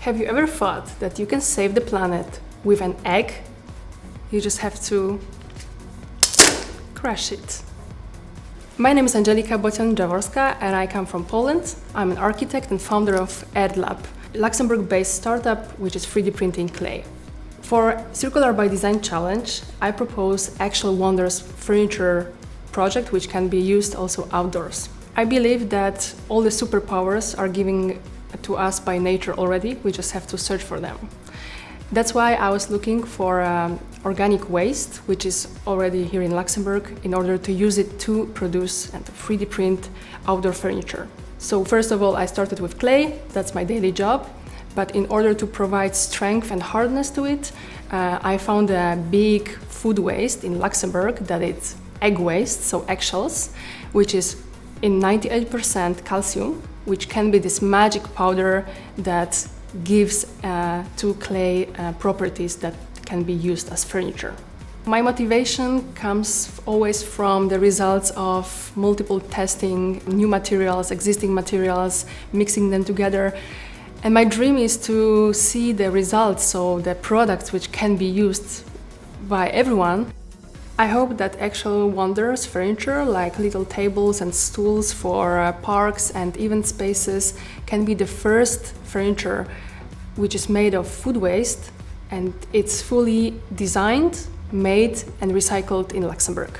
Have you ever thought that you can save the planet with an egg? You just have to crush it. My name is Angelika Bocian-Jaworska and I come from Poland. I'm an architect and founder of EGGSHELL Lab, a Luxembourg-based startup which is 3D printing clay. For Circular by Design Challenge, I propose EggShell Wonders furniture project which can be used also outdoors. I believe that all the superpowers are given to us by nature already, we just have to search for them. That's why I was looking for organic waste, which is already here in Luxembourg, in order to use it to produce and to 3D print outdoor furniture. So first of all, I started with clay, that's my daily job. But in order to provide strength and hardness to it, I found a big food waste in Luxembourg that is egg waste, so eggshells, which is in 98% calcium, which can be this magic powder that gives to clay properties that can be used as furniture. My motivation comes always from the results of multiple testing new materials, existing materials, mixing them together. And my dream is to see the results, so the products which can be used by everyone. I hope that EggShell Wonders furniture, like little tables and stools for parks and event spaces, can be the first furniture which is made of food waste, and it's fully designed, made and recycled in Luxembourg.